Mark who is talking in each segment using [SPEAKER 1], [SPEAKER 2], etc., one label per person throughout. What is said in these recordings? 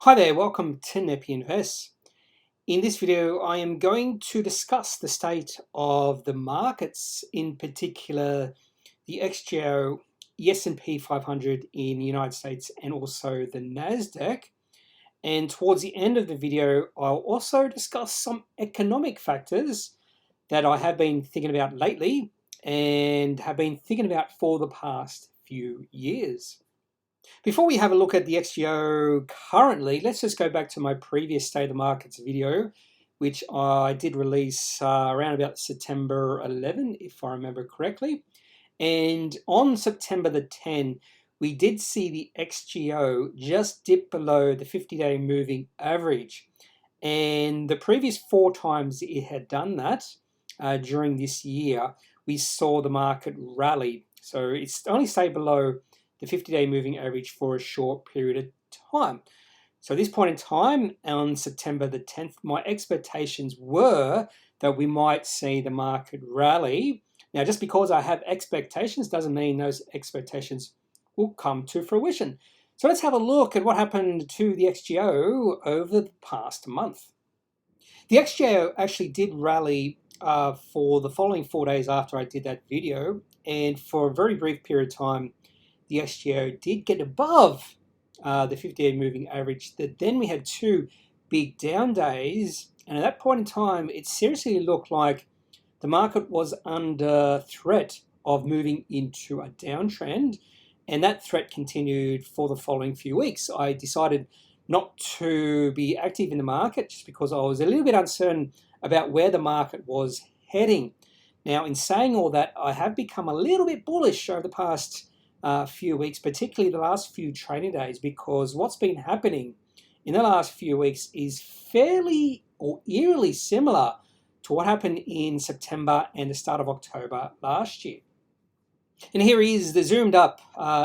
[SPEAKER 1] Hi there, welcome to Nepi Invest. In this video, I am going to discuss the state of the markets, in particular the XGO, the S&P 500 in the United States, and also the NASDAQ. And towards the end of the video, I'll also discuss some economic factors that I have been thinking about lately and have been thinking about for the past few years. Before we have a look at the XGO currently, let's just go back to my previous State of the Markets video, which I did release around about September 11, if I remember correctly. And on September the 10, we did see the XGO just dip below the 50-day moving average. And the previous 4 times it had done that during this year, we saw the market rally. So it's only stayed below the 50-day moving average for a short period of time. So at this point in time, on September the 10th, my expectations were that we might see the market rally. Now, just because I have expectations doesn't mean those expectations will come to fruition. So let's have a look at what happened to the XGO over the past month. The XGO actually did rally for the following 4 days after I did that video, and for a very brief period of time, the XGO did get above the 50-day moving average. Then we had 2 big down days, and at that point in time, it seriously looked like the market was under threat of moving into a downtrend, and that threat continued for the following few weeks. I decided not to be active in the market just because I was a little bit uncertain about where the market was heading. Now, in saying all that, I have become a little bit bullish over the past few weeks, particularly the last few trading days, because what's been happening in the last few weeks is fairly or eerily similar to what happened in September and the start of October last year. And here is the zoomed up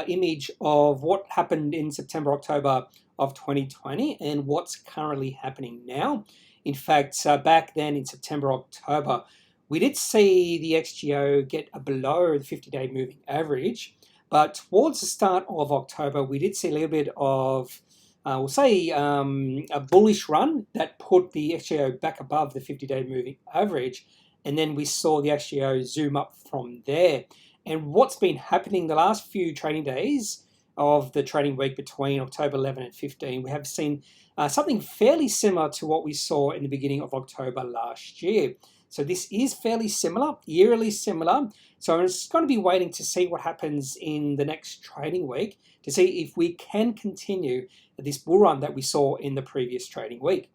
[SPEAKER 1] image of what happened in September, October of 2020 and what's currently happening now. In fact, back then in September, October, we did see the XGO get below the 50-day moving average. But towards the start of October, we did see a little bit of, we'll say, a bullish run that put the XGO back above the 50-day moving average. And then we saw the XGO zoom up from there. And what's been happening the last few trading days of the trading week between October 11 and 15, we have seen something fairly similar to what we saw in the beginning of October last year. So this is fairly similar, eerily similar. So I'm just going to be waiting to see what happens in the next trading week to see if we can continue this bull run that we saw in the previous trading week.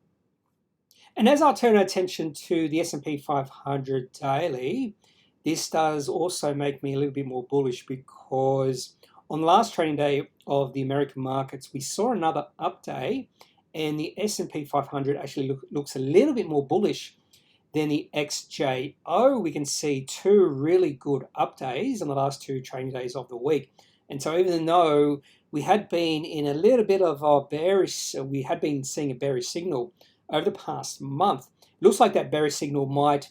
[SPEAKER 1] And as I turn our attention to the S&P 500 daily, this does also make me a little bit more bullish because on the last trading day of the American markets, we saw another up day, and the S&P 500 actually looks a little bit more bullish than the XJO. We can see 2 really good up days on the last 2 trading days of the week. And so even though we had been in a little bit of a bearish, we had been seeing a bearish signal over the past month, it looks like that bearish signal might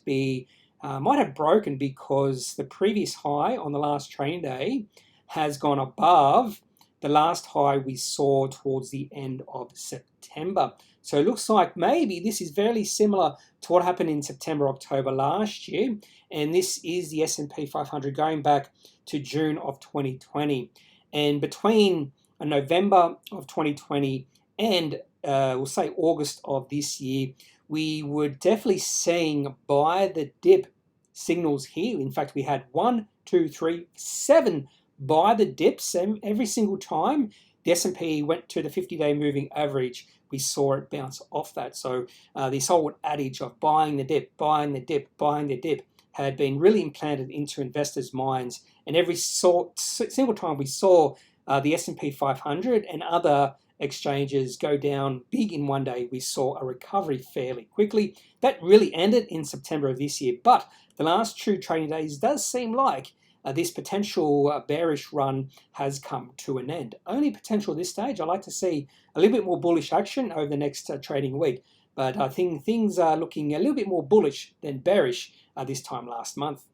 [SPEAKER 1] have broken because the previous high on the last trading day has gone above the last high we saw towards the end of September. So it looks like maybe this is very similar to what happened in September, October last year. And this is the S&P 500 going back to June of 2020. And between November of 2020 and we'll say August of this year, we were definitely seeing buy the dip signals here. In fact, we had 1, 2, 3, 7 buy the dips, and every single time the S&P went to the 50-day moving average, we saw it bounce off that. So this whole adage of buying the dip, buying the dip, buying the dip had been really implanted into investors' minds. And every single time we saw the S&P 500 and other exchanges go down big in one day, we saw a recovery fairly quickly. That really ended in September of this year. But the last 2 trading days does seem like this potential bearish run has come to an end. Only potential at this stage. I'd like to see a little bit more bullish action over the next trading week. But I think things are looking a little bit more bullish than bearish this time last month.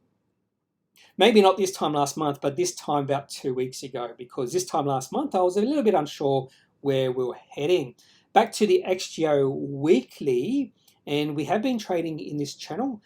[SPEAKER 1] Maybe not this time last month, but this time about 2 weeks ago, because this time last month I was a little bit unsure where we were heading. back to the XGO weekly, and we have been trading in this channel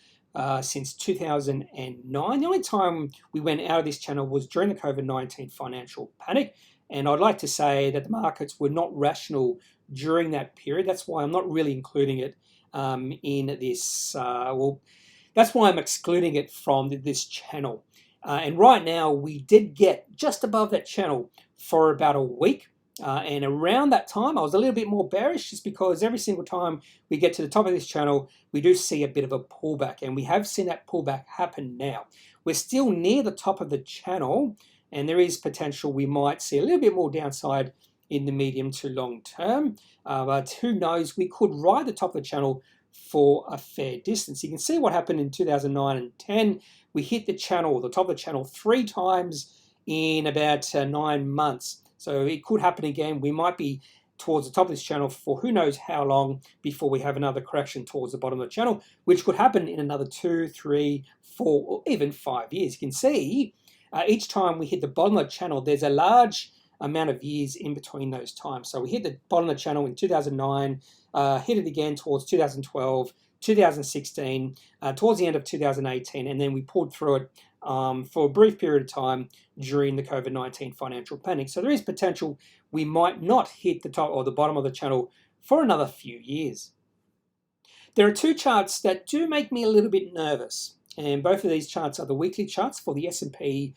[SPEAKER 1] since 2009. The only time we went out of this channel was during the COVID-19 financial panic, and I'd like to say that the markets were not rational during that period. That's why I'm not really including it in this. That's why I'm excluding it from this channel. And right now, we did get just above that channel for about a week. And around that time, I was a little bit more bearish, just because every single time we get to the top of this channel, we do see a bit of a pullback. And we have seen that pullback happen now. We're still near the top of the channel, and there is potential we might see a little bit more downside in the medium to long term. But who knows, we could ride the top of the channel for a fair distance. You can see what happened in 2009 and 10. We hit the channel, the top of the channel, 3 times in about 9 months. So it could happen again. We might be towards the top of this channel for who knows how long before we have another correction towards the bottom of the channel, which could happen in another 2, 3, 4, or even 5 years. You can see each time we hit the bottom of the channel, there's a large amount of years in between those times. So we hit the bottom of the channel in 2009, hit it again towards 2012, 2016, towards the end of 2018, and then we pulled through it for a brief period of time during the COVID-19 financial panic. So there is potential we might not hit the top or the bottom of the channel for another few years. There are 2 charts that do make me a little bit nervous, and both of these charts are the weekly charts for the S&P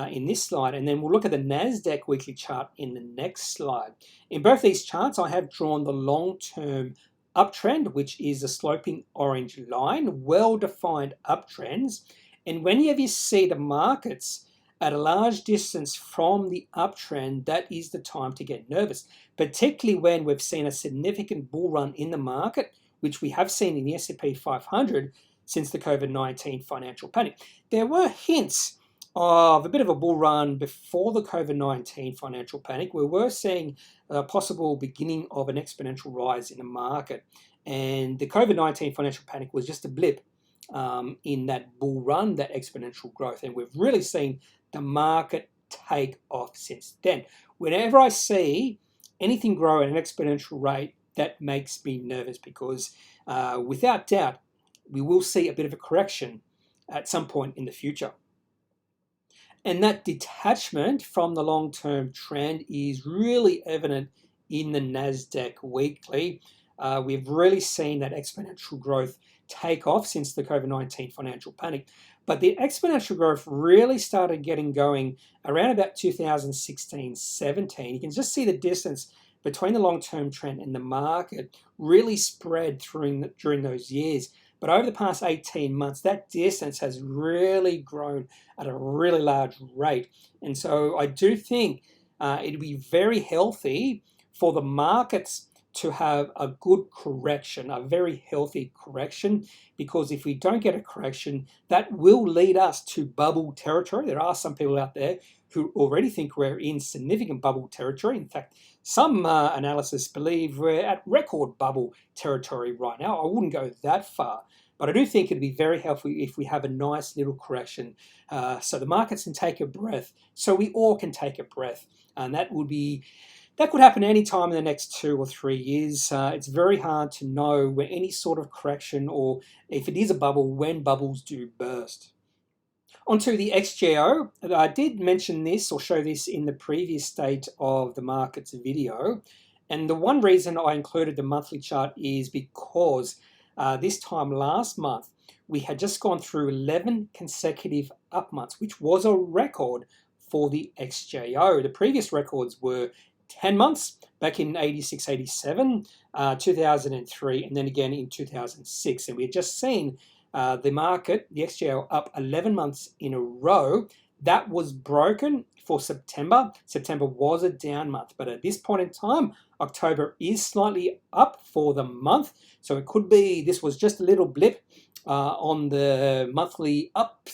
[SPEAKER 1] in this slide, and then we'll look at the NASDAQ weekly chart in the next slide. In both these charts, I have drawn the long-term uptrend, which is a sloping orange line, well-defined uptrends. And whenever you see the markets at a large distance from the uptrend, that is the time to get nervous, particularly when we've seen a significant bull run in the market, which we have seen in the S&P 500 since the COVID-19 financial panic. There were hints of a bit of a bull run before the COVID-19 financial panic. We were seeing a possible beginning of an exponential rise in the market, and the COVID-19 financial panic was just a blip in that bull run, that exponential growth, and we've really seen the market take off since then. Whenever I see anything grow at an exponential rate, that makes me nervous, because without doubt, we will see a bit of a correction at some point in the future. And that detachment from the long-term trend is really evident in the NASDAQ weekly. We've really seen that exponential growth take off since the COVID-19 financial panic. But the exponential growth really started getting going around about 2016-17. You can just see the distance between the long-term trend and the market really spread during those years. But over the past 18 months, that distance has really grown at a really large rate. And so I do think it'd be very healthy for the markets to have a good correction, a very healthy correction, because if we don't get a correction, that will lead us to bubble territory. There are some people out there who already think we're in significant bubble territory. In fact, some analysts believe we're at record bubble territory right now. I wouldn't go that far, but I do think it'd be very helpful if we have a nice little correction so the markets can take a breath, so we all can take a breath. And that could happen any time in the next 2 or 3 years. It's very hard to know where any sort of correction, or if it is a bubble, when bubbles do burst. Onto the XGO. I did mention this or show this in the previous state of the markets video. And the one reason I included the monthly chart is because this time last month, we had just gone through 11 consecutive up months, which was a record for the XJO. The previous records were 10 months back in 86, 87, 2003, and then again in 2006. And we had just seen the market, the XJO, up 11 months in a row. That was broken for September. September was a down month, but at this point in time, October is slightly up for the month. So it could be this was just a little blip on the monthly up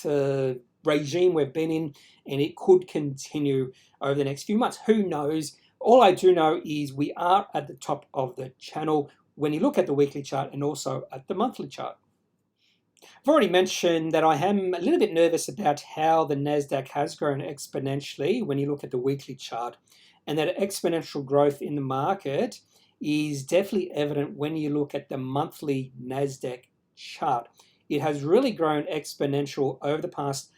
[SPEAKER 1] regime we've been in, and it could continue over the next few months. Who knows? All I do know is we are at the top of the channel when you look at the weekly chart and also at the monthly chart. I've already mentioned that I am a little bit nervous about how the NASDAQ has grown exponentially when you look at the weekly chart, and that exponential growth in the market is definitely evident when you look at the monthly NASDAQ chart. It has really grown exponential over the past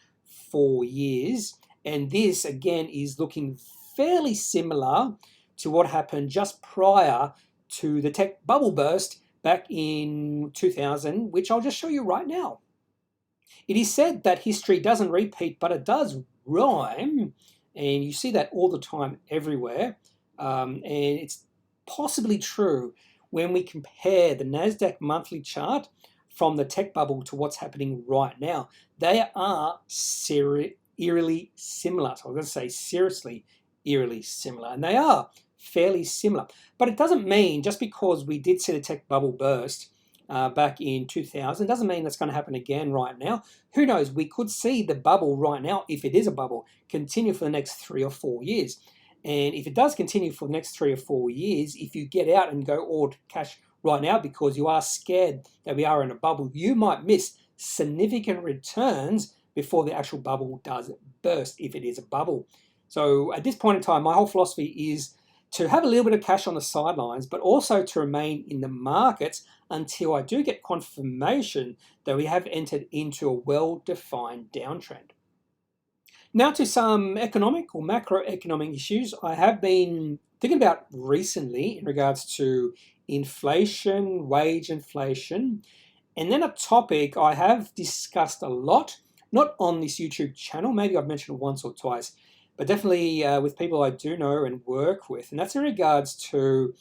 [SPEAKER 1] 4 years, and this again is looking fairly similar to what happened just prior to the tech bubble burst back in 2000, which I'll just show you right now. It is said that history doesn't repeat, but it does rhyme, and you see that all the time everywhere. And it's possibly true when we compare the NASDAQ monthly chart from the tech bubble to what's happening right now. They are eerily similar. So I'm going to say seriously eerily similar, and they are fairly similar. But it doesn't mean just because we did see the tech bubble burst back in 2000 doesn't mean that's going to happen again right now. Who knows? We could see the bubble right now, if it is a bubble, continue for the next 3 or 4 years. And if it does continue for the next 3 or 4 years, if you get out and go all cash right now because you are scared that we are in a bubble, you might miss significant returns before the actual bubble does burst, if it is a bubble. So at this point in time, my whole philosophy is to have a little bit of cash on the sidelines, but also to remain in the markets until I do get confirmation that we have entered into a well-defined downtrend. Now to some economic or macroeconomic issues I have been thinking about recently in regards to inflation, wage inflation, and then a topic I have discussed a lot, not on this YouTube channel, maybe I've mentioned it once or twice, but definitely with people I do know and work with, and that's in regards to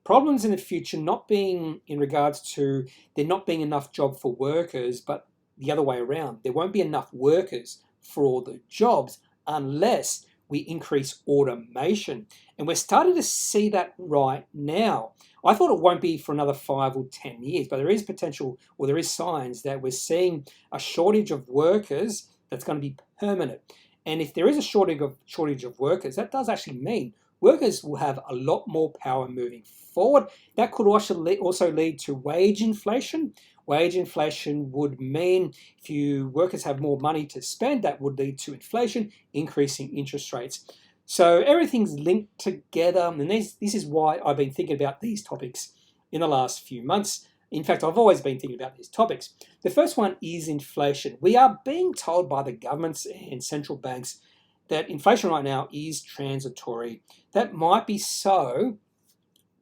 [SPEAKER 1] problems in the future not being in regards to there not being enough job for workers, but the other way around. There won't be enough workers for all the jobs unless we increase automation. And we're starting to see that right now. I thought it won't be for another 5 or 10 years, but there is potential, or there is signs that we're seeing a shortage of workers that's going to be permanent. And if there is a shortage of workers, that does actually mean workers will have a lot more power moving forward. That could also lead to wage inflation. Wage inflation would mean if workers have more money to spend, that would lead to inflation, increasing interest rates. So everything's linked together, and this is why I've been thinking about these topics in the last few months. In fact, I've always been thinking about these topics. The first one is inflation. We are being told by the governments and central banks that inflation right now is transitory. That might be so,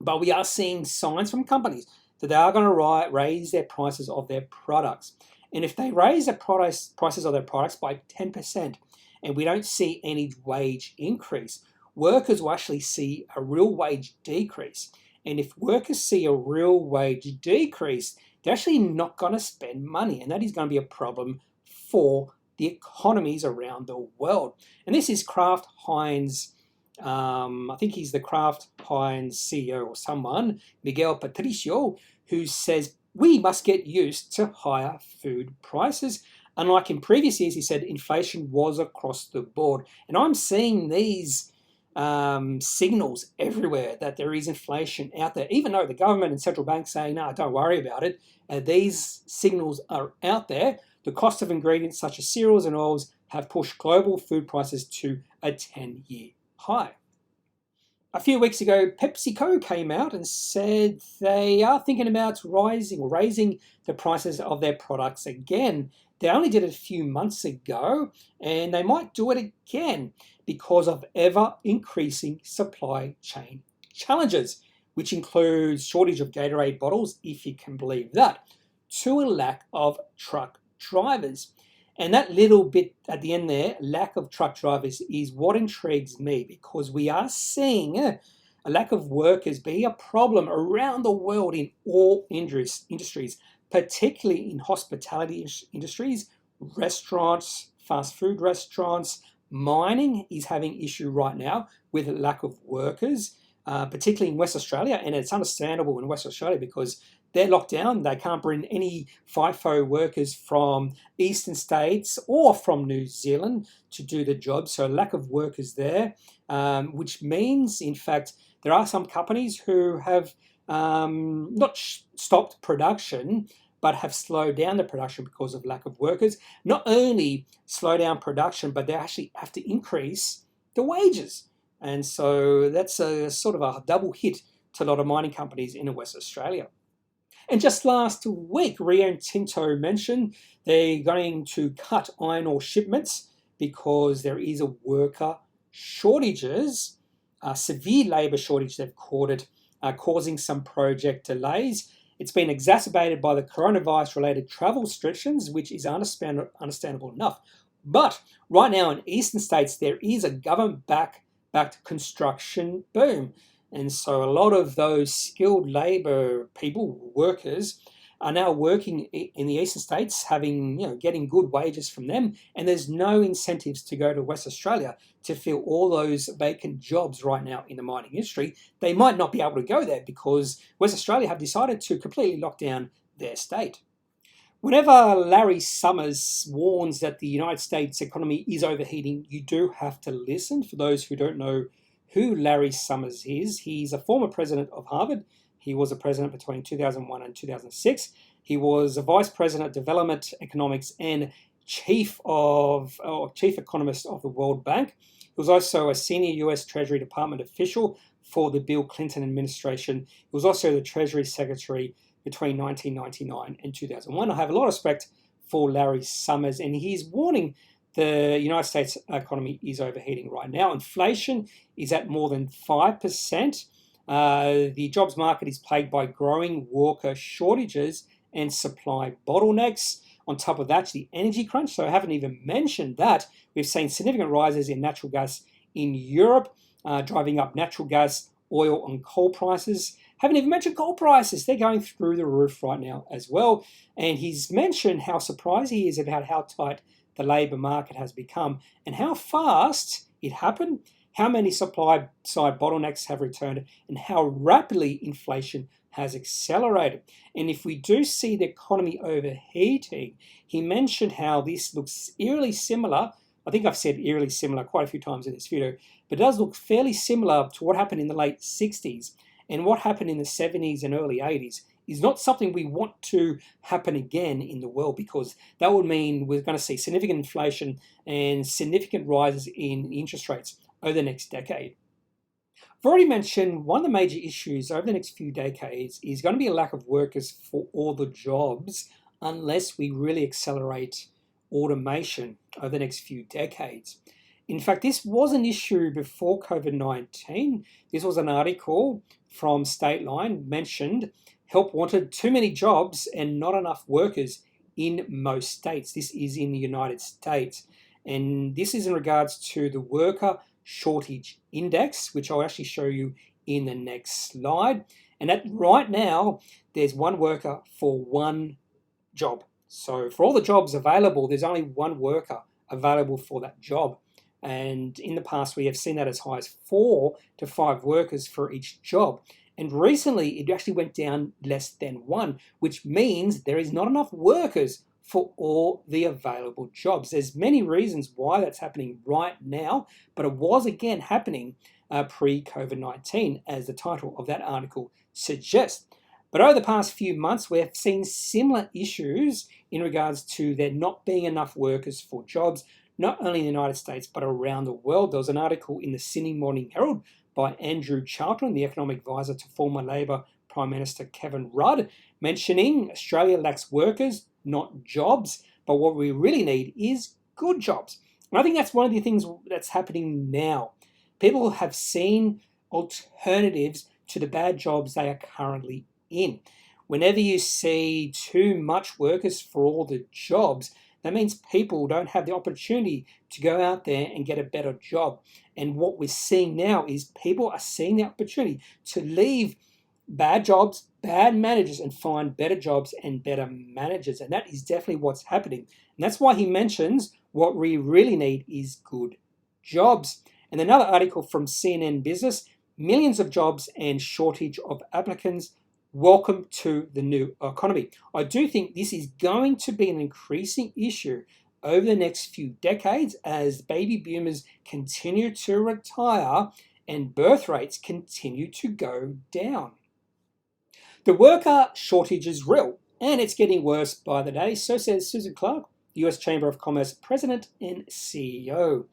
[SPEAKER 1] but we are seeing signs from companies that they are going to raise their prices of their products. And if they raise the prices of their products by 10% and we don't see any wage increase, workers will actually see a real wage decrease. And if workers see a real wage decrease, they're actually not going to spend money. And that is going to be a problem for the economies around the world. And this is Kraft Heinz, I think he's the Kraft Heinz CEO or someone, Miguel Patricio, who says we must get used to higher food prices. Unlike in previous years, he said inflation was across the board. And I'm seeing these signals everywhere that there is inflation out there, even though the government and central banks say, no, don't worry about it. These signals are out there. The cost of ingredients such as cereals and oils have pushed global food prices to a 10-year high. A few weeks ago, PepsiCo came out and said they are thinking about raising the prices of their products again. They only did it a few months ago, and they might do it again because of ever-increasing supply chain challenges, which includes shortage of Gatorade bottles, if you can believe that, to a lack of truck drivers. And that little bit at the end there, lack of truck drivers, is what intrigues me, because we are seeing a lack of workers be a problem around the world in all industries, particularly in hospitality industries, restaurants, fast food restaurants. Mining is having issue right now with a lack of workers, particularly in West Australia. And it's understandable in West Australia because they're locked down. They can't bring any FIFO workers from eastern states or from New Zealand to do the job. So lack of workers there, which means, in fact, there are some companies who have not stopped production, but have slowed down the production because of lack of workers. Not only slow down production, but they actually have to increase the wages. And so that's a sort of a double hit to a lot of mining companies in Western Australia. And just last week, Rio Tinto mentioned they're going to cut iron ore shipments because there is a worker shortages, severe labour shortage, they've called it, causing some project delays. It's been exacerbated by the coronavirus-related travel restrictions, which is understandable enough. But right now in eastern states, there is a government-backed construction boom. And so a lot of those skilled labour people, workers, are now working in the eastern states, getting good wages from them, and there's no incentives to go to West Australia to fill all those vacant jobs right now in the mining industry. They might not be able to go there because West Australia have decided to completely lock down their state. Whenever Larry Summers warns that the United States economy is overheating, you do have to listen. For those who don't know who Larry Summers is, he's a former president of Harvard. He was a president between 2001 and 2006. He was a vice president of development economics and chief economist of the World Bank. He was also a senior US Treasury Department official for the Bill Clinton administration. He was also the Treasury Secretary between 1999 and 2001. I have a lot of respect for Larry Summers, and he's warning the United States economy is overheating right now. Inflation is at more than 5%. The jobs market is plagued by growing worker shortages and supply bottlenecks. On top of that, the energy crunch. So I haven't even mentioned that. We've seen significant rises in natural gas in Europe, driving up natural gas, oil, and coal prices. Haven't even mentioned coal prices. They're going through the roof right now as well. And he's mentioned how surprised he is about how tight the labour market has become and how fast it happened, how many supply side bottlenecks have returned, and how rapidly inflation has accelerated. And if we do see the economy overheating, he mentioned how this looks eerily similar. I think I've said eerily similar quite a few times in this video, but it does look fairly similar to what happened in the late 60s and what happened in the 70s and early 80s. Is not something we want to happen again in the world, because that would mean we're going to see significant inflation and significant rises in interest rates over the next decade. I've already mentioned one of the major issues over the next few decades is going to be a lack of workers for all the jobs unless we really accelerate automation over the next few decades. In fact, this was an issue before COVID-19. This was an article from Stateline mentioned help wanted too many jobs and not enough workers in most states. This is in the United States. And this is in regards to the worker shortage index, which I'll actually show you in the next slide. And that right now, there's one worker for one job. So for all the jobs available, there's only one worker available for that job. And in the past, we have seen that as high as 4 to 5 workers for each job. And recently, it actually went down less than 1, which means there is not enough workers for all the available jobs. There's many reasons why that's happening right now, but it was again happening pre-COVID-19, as the title of that article suggests. But over the past few months, we have seen similar issues in regards to there not being enough workers for jobs, not only in the United States, but around the world. There was an article in the Sydney Morning Herald by Andrew Charlton, the economic advisor to former Labor Prime Minister Kevin Rudd, mentioning Australia lacks workers, not jobs, but what we really need is good jobs. And I think that's one of the things that's happening now. People have seen alternatives to the bad jobs they are currently in. Whenever you see too much workers for all the jobs, that means people don't have the opportunity to go out there and get a better job. And what we're seeing now is people are seeing the opportunity to leave bad jobs, bad managers, and find better jobs and better managers. And that is definitely what's happening. And that's why he mentions what we really need is good jobs. And another article from CNN Business, millions of jobs and shortage of applicants. Welcome to the new economy. I do think this is going to be an increasing issue over the next few decades as baby boomers continue to retire and birth rates continue to go down. The worker shortage is real, and it's getting worse by the day, so says Susan Clark, US Chamber of Commerce President and CEO.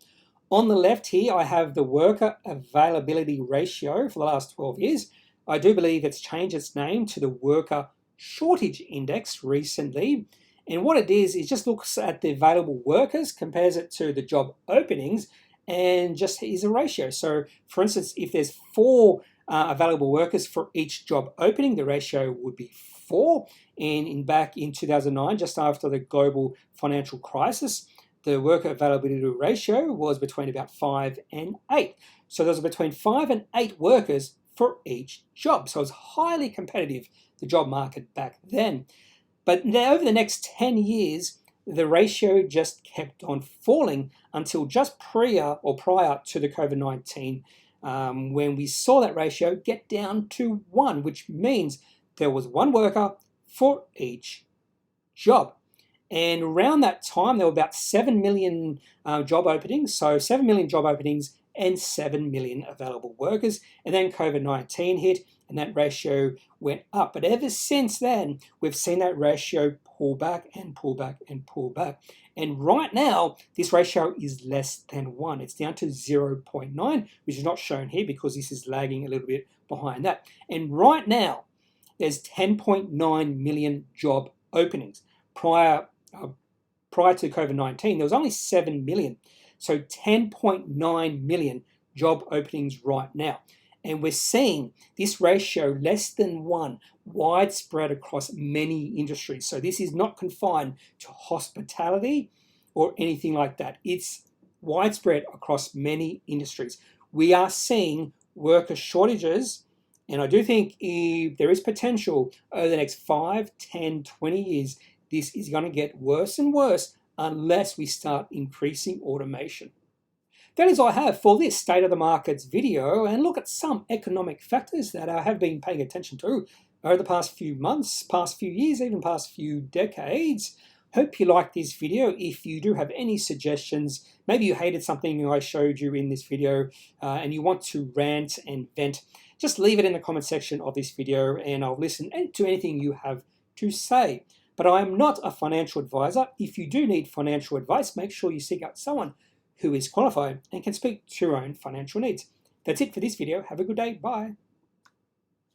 [SPEAKER 1] On the left here, I have the worker availability ratio for the last 12 years. I do believe it's changed its name to the Worker Shortage Index recently. And what it is just looks at the available workers, compares it to the job openings, and just is a ratio. So for instance, if there's 4 available workers for each job opening, the ratio would be 4. And back in 2009, just after the global financial crisis, the worker availability ratio was between about 5 and 8. So there was between 5 and 8 workers for each job. So it was highly competitive, the job market back then. But now, over the next 10 years, the ratio just kept on falling until just prior to the COVID-19, when we saw that ratio get down to 1, which means there was 1 worker for each job. And around that time, there were about 7 million job openings. So 7 million job openings and 7 million available workers. And then COVID-19 hit, and that ratio went up. But ever since then, we've seen that ratio pull back and pull back and pull back. And right now, this ratio is less than 1. It's down to 0.9, which is not shown here because this is lagging a little bit behind that. And right now, there's 10.9 million job openings. Prior to COVID-19, there was only 7 million. So 10.9 million job openings right now. And we're seeing this ratio less than 1 widespread across many industries. So this is not confined to hospitality or anything like that. It's widespread across many industries. We are seeing worker shortages, and I do think if there is potential over the next 5, 10, 20 years, this is going to get worse and worse unless we start increasing automation. That is all I have for this State of the Markets video, and look at some economic factors that I have been paying attention to over the past few months, past few years, even past few decades. Hope you liked this video. If you do have any suggestions, maybe you hated something I showed you in this video and you want to rant and vent, just leave it in the comment section of this video and I'll listen to anything you have to say. But I am not a financial advisor. If you do need financial advice, make sure you seek out someone who is qualified and can speak to your own financial needs. That's it for this video. Have a good day. Bye.